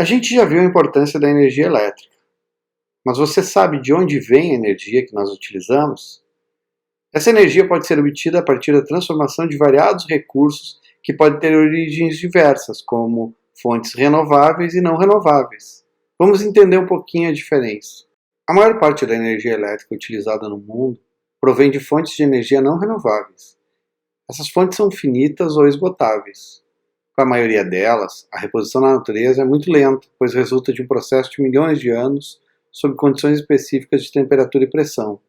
A gente já viu a importância da energia elétrica, mas você sabe de onde vem a energia que nós utilizamos? Essa energia pode ser obtida a partir da transformação de variados recursos que podem ter origens diversas, como fontes renováveis e não renováveis. Vamos entender um pouquinho a diferença. A maior parte da energia elétrica utilizada no mundo provém de fontes de energia não renováveis. Essas fontes são finitas ou esgotáveis. Para a maioria delas, a reposição na natureza é muito lenta, pois resulta de um processo de milhões de anos sob condições específicas de temperatura e pressão.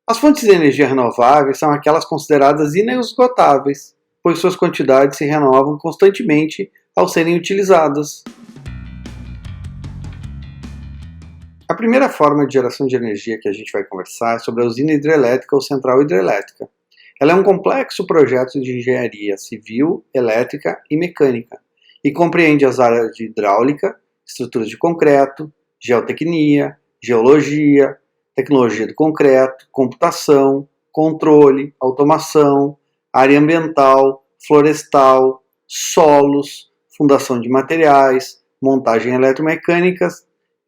As fontes de energia renováveis são aquelas consideradas inesgotáveis, pois suas quantidades se renovam constantemente ao serem utilizadas. A primeira forma de geração de energia que a gente vai conversar é sobre a usina hidrelétrica ou central hidrelétrica. Ela é um complexo projeto de engenharia civil, elétrica e mecânica e compreende as áreas de hidráulica, estruturas de concreto, geotecnia, geologia, tecnologia do concreto, computação, controle, automação, área ambiental, florestal, solos, fundação de materiais, montagem eletromecânica,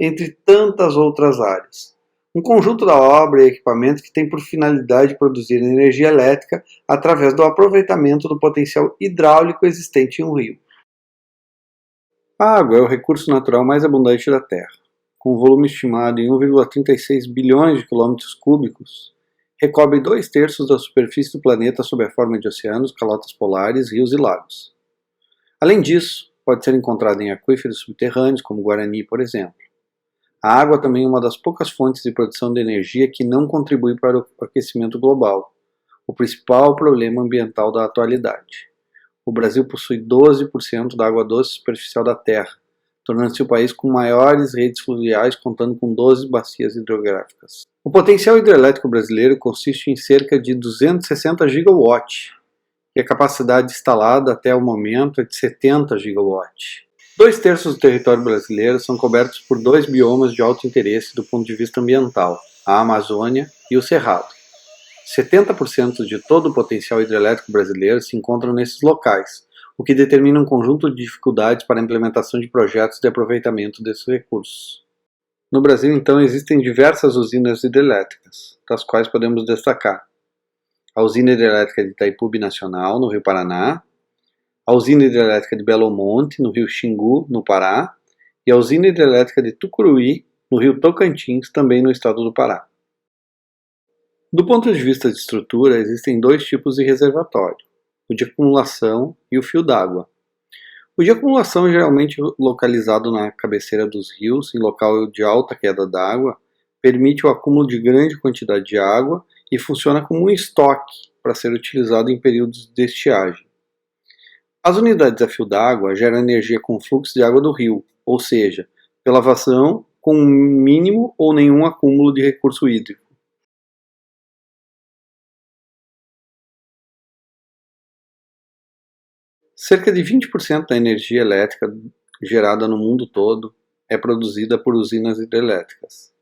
entre tantas outras áreas. Um conjunto da obra e equipamento que tem por finalidade produzir energia elétrica através do aproveitamento do potencial hidráulico existente em um rio. A água é o recurso natural mais abundante da Terra. Com um volume estimado em 1,36 bilhões de quilômetros cúbicos, recobre 2/3 da superfície do planeta sob a forma de oceanos, calotas polares, rios e lagos. Além disso, pode ser encontrada em aquíferos subterrâneos, como o Guarani, por exemplo. A água também é uma das poucas fontes de produção de energia que não contribui para o aquecimento global, o principal problema ambiental da atualidade. O Brasil possui 12% da água doce superficial da Terra, tornando-se o país com maiores redes fluviais, contando com 12 bacias hidrográficas. O potencial hidrelétrico brasileiro consiste em cerca de 260 gigawatts, e a capacidade instalada até o momento é de 70 gigawatts. 2/3 do território brasileiro são cobertos por 2 biomas de alto interesse do ponto de vista ambiental, a Amazônia e o Cerrado. 70% de todo o potencial hidrelétrico brasileiro se encontram nesses locais, o que determina um conjunto de dificuldades para a implementação de projetos de aproveitamento desses recursos. No Brasil, então, existem diversas usinas hidrelétricas, das quais podemos destacar a usina hidrelétrica de Itaipu Binacional, no Rio Paraná, a usina hidrelétrica de Belo Monte, no rio Xingu, no Pará, e a usina hidrelétrica de Tucuruí, no rio Tocantins, também no estado do Pará. Do ponto de vista de estrutura, existem dois tipos de reservatório, o de acumulação e o fio d'água. O de acumulação é geralmente localizado na cabeceira dos rios, em local de alta queda d'água, permite o acúmulo de grande quantidade de água e funciona como um estoque para ser utilizado em períodos de estiagem. As unidades a fio d'água geram energia com fluxo de água do rio, ou seja, pela vazão com mínimo ou nenhum acúmulo de recurso hídrico. Cerca de 20% da energia elétrica gerada no mundo todo é produzida por usinas hidrelétricas.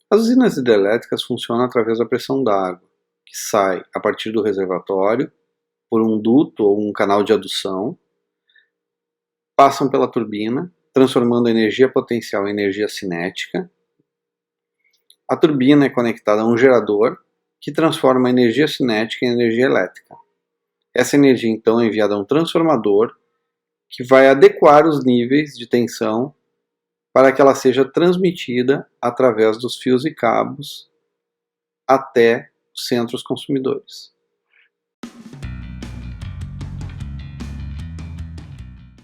As usinas hidrelétricas funcionam através da pressão d'água, que sai a partir do reservatório por um duto ou um canal de adução, passam pela turbina, transformando a energia potencial em energia cinética. A turbina é conectada a um gerador, que transforma a energia cinética em energia elétrica. Essa energia, então, é enviada a um transformador, que vai adequar os níveis de tensão para que ela seja transmitida através dos fios e cabos até os centros consumidores.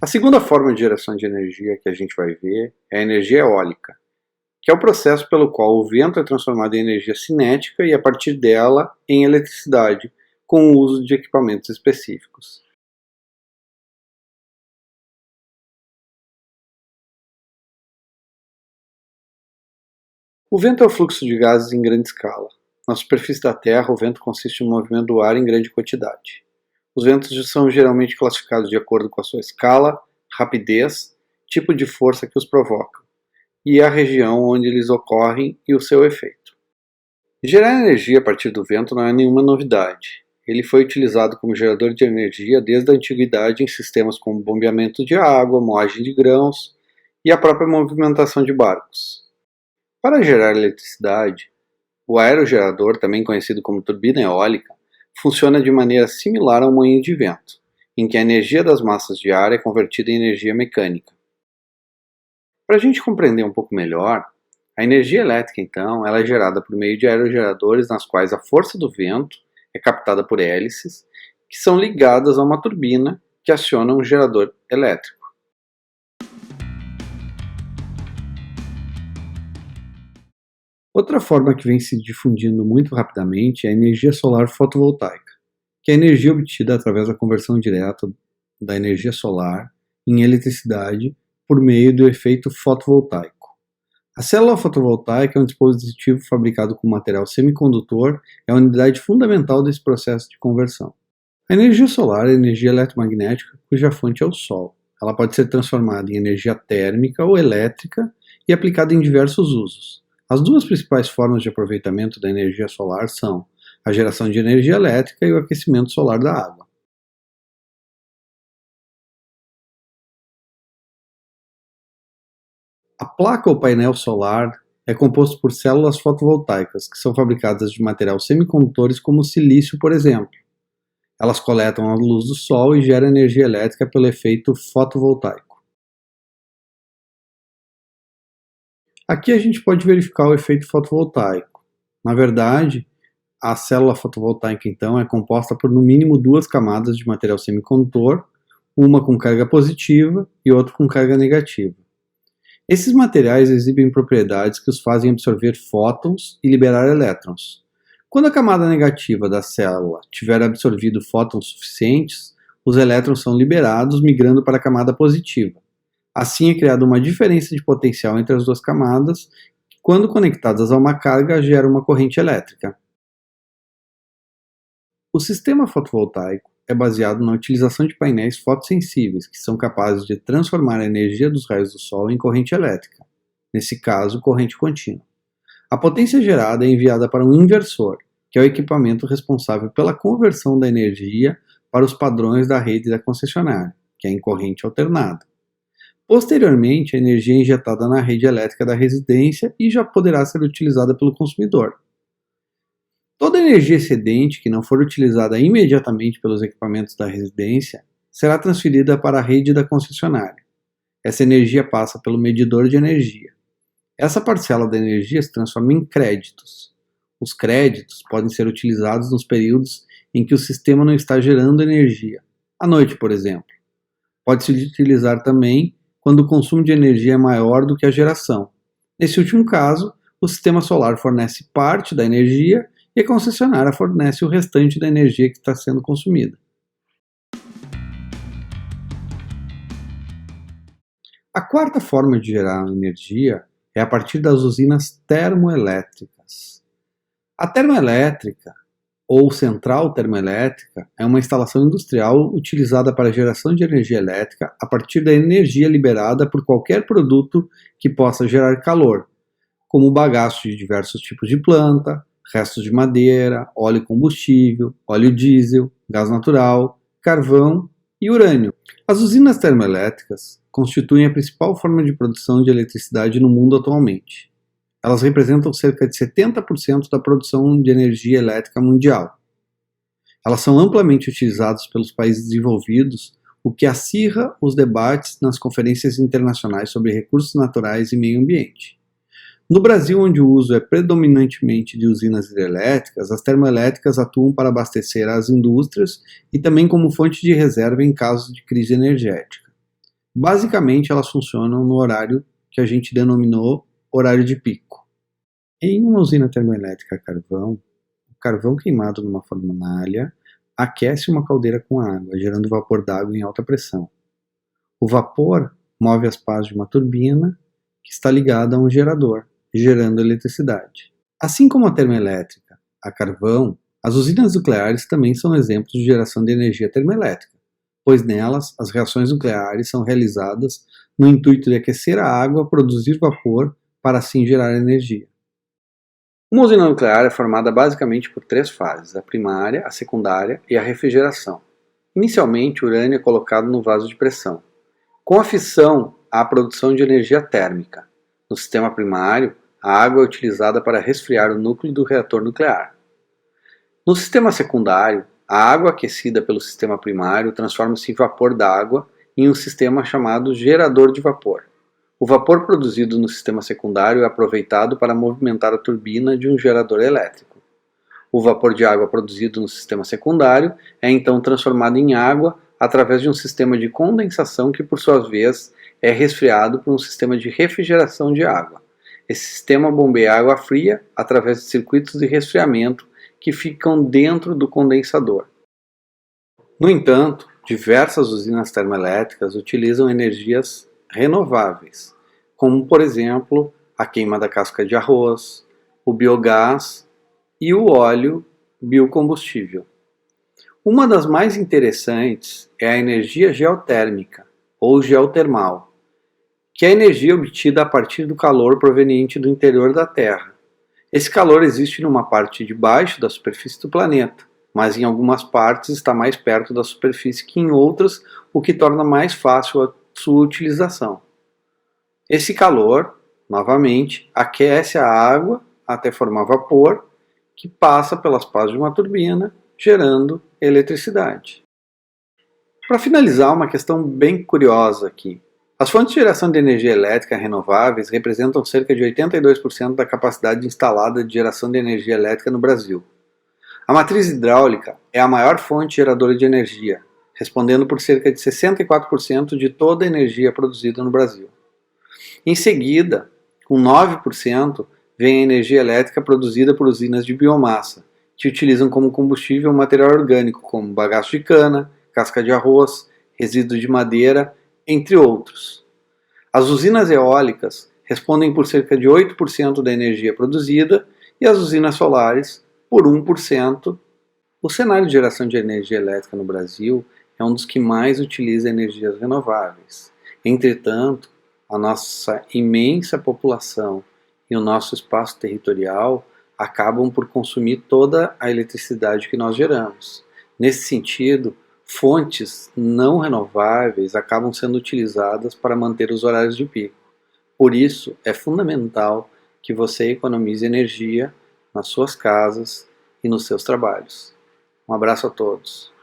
A segunda forma de geração de energia que a gente vai ver é a energia eólica, que é o processo pelo qual o vento é transformado em energia cinética e, a partir dela, em eletricidade, com o uso de equipamentos específicos. O vento é o fluxo de gases em grande escala. Na superfície da Terra, o vento consiste no movimento do ar em grande quantidade. Os ventos são geralmente classificados de acordo com a sua escala, rapidez, tipo de força que os provoca, e a região onde eles ocorrem e o seu efeito. Gerar energia a partir do vento não é nenhuma novidade. ele foi utilizado como gerador de energia desde a antiguidade em sistemas como bombeamento de água, moagem de grãos e a própria movimentação de barcos. Para gerar eletricidade, o aerogerador, também conhecido como turbina eólica, funciona de maneira similar ao moinho de vento, em que a energia das massas de ar é convertida em energia mecânica. Para a gente compreender um pouco melhor, a energia elétrica, então, ela é gerada por meio de aerogeradores nas quais a força do vento é captada por hélices, que são ligadas a uma turbina que aciona um gerador elétrico. Outra forma que vem se difundindo muito rapidamente é a energia solar fotovoltaica, que é a energia obtida através da conversão direta da energia solar em eletricidade por meio do efeito fotovoltaico. A célula fotovoltaica é um dispositivo fabricado com material semicondutor e é a unidade fundamental desse processo de conversão. A energia solar é energia eletromagnética cuja fonte é o Sol. Ela pode ser transformada em energia térmica ou elétrica e aplicada em diversos usos. As duas principais formas de aproveitamento da energia solar são a geração de energia elétrica e o aquecimento solar da água. A placa ou painel solar é composto por células fotovoltaicas, que são fabricadas de material semicondutores como o silício, por exemplo. Elas coletam a luz do Sol e geram energia elétrica pelo efeito fotovoltaico. Aqui a gente pode verificar o efeito fotovoltaico. Na verdade, a célula fotovoltaica, então, é composta por no mínimo duas camadas de material semicondutor, uma com carga positiva e outra com carga negativa. Esses materiais exibem propriedades que os fazem absorver fótons e liberar elétrons. Quando a camada negativa da célula tiver absorvido fótons suficientes, os elétrons são liberados, migrando para a camada positiva. Assim é criada uma diferença de potencial entre as duas camadas, que, quando conectadas a uma carga, gera uma corrente elétrica. O sistema fotovoltaico é baseado na utilização de painéis fotossensíveis, que são capazes de transformar a energia dos raios do Sol em corrente elétrica, nesse caso, corrente contínua. A potência gerada é enviada para um inversor, que é o equipamento responsável pela conversão da energia para os padrões da rede da concessionária, que é em corrente alternada. Posteriormente, a energia é injetada na rede elétrica da residência e já poderá ser utilizada pelo consumidor. Toda energia excedente que não for utilizada imediatamente pelos equipamentos da residência será transferida para a rede da concessionária. Essa energia passa pelo medidor de energia. Essa parcela da energia se transforma em créditos. Os créditos podem ser utilizados nos períodos em que o sistema não está gerando energia, à noite, por exemplo. Pode-se utilizar também quando o consumo de energia é maior do que a geração. Nesse último caso, o sistema solar fornece parte da energia e a concessionária fornece o restante da energia que está sendo consumida. A quarta forma de gerar energia é a partir das usinas termoelétricas. A termoelétrica, ou central termoelétrica, é uma instalação industrial utilizada para a geração de energia elétrica a partir da energia liberada por qualquer produto que possa gerar calor, como o bagaço de diversos tipos de planta, restos de madeira, óleo combustível, óleo diesel, gás natural, carvão e urânio. As usinas termoelétricas constituem a principal forma de produção de eletricidade no mundo atualmente. Elas representam cerca de 70% da produção de energia elétrica mundial. Elas são amplamente utilizadas pelos países desenvolvidos, o que acirra os debates nas conferências internacionais sobre recursos naturais e meio ambiente. No Brasil, onde o uso é predominantemente de usinas hidrelétricas, as termoelétricas atuam para abastecer as indústrias e também como fonte de reserva em caso de crise energética. Basicamente, elas funcionam no horário que a gente denominou horário de pico. Em uma usina termoelétrica a carvão, o carvão queimado numa fornalha aquece uma caldeira com água, gerando vapor d'água em alta pressão. O vapor move as pás de uma turbina que está ligada a um gerador, gerando eletricidade. Assim como a termoelétrica a carvão, as usinas nucleares também são exemplos de geração de energia termoelétrica, pois nelas as reações nucleares são realizadas no intuito de aquecer a água, produzir vapor, para assim gerar energia. Uma usina nuclear é formada basicamente por 3 fases: a primária, a secundária e a refrigeração. Inicialmente, o urânio é colocado no vaso de pressão. Com a fissão, há a produção de energia térmica. No sistema primário, a água é utilizada para resfriar o núcleo do reator nuclear. No sistema secundário, a água aquecida pelo sistema primário transforma-se em vapor d'água em um sistema chamado gerador de vapor. O vapor produzido no sistema secundário é aproveitado para movimentar a turbina de um gerador elétrico. O vapor de água produzido no sistema secundário é então transformado em água através de um sistema de condensação que, por sua vez, é resfriado por um sistema de refrigeração de água. Esse sistema bombeia água fria através de circuitos de resfriamento que ficam dentro do condensador. No entanto, diversas usinas termoelétricas utilizam energias renováveis, como, por exemplo, a queima da casca de arroz, o biogás e o óleo biocombustível. Uma das mais interessantes é a energia geotérmica, ou geotermal, que é a energia obtida a partir do calor proveniente do interior da Terra. Esse calor existe numa parte de baixo da superfície do planeta, mas em algumas partes está mais perto da superfície que em outras, o que torna mais fácil a sua utilização. Esse calor, novamente, aquece a água até formar vapor, que passa pelas pás de uma turbina, gerando eletricidade. Para finalizar, uma questão bem curiosa aqui. As fontes de geração de energia elétrica renováveis representam cerca de 82% da capacidade instalada de geração de energia elétrica no Brasil. A matriz hidráulica é a maior fonte geradora de energia, respondendo por cerca de 64% de toda a energia produzida no Brasil. Em seguida, com 9%, vem a energia elétrica produzida por usinas de biomassa, que utilizam como combustível material orgânico, como bagaço de cana, casca de arroz, resíduo de madeira, entre outros. As usinas eólicas respondem por cerca de 8% da energia produzida e as usinas solares por 1%. O cenário de geração de energia elétrica no Brasil é um dos que mais utiliza energias renováveis. Entretanto, a nossa imensa população e o nosso espaço territorial acabam por consumir toda a eletricidade que nós geramos. Nesse sentido, fontes não renováveis acabam sendo utilizadas para manter os horários de pico. Por isso, é fundamental que você economize energia nas suas casas e nos seus trabalhos. Um abraço a todos.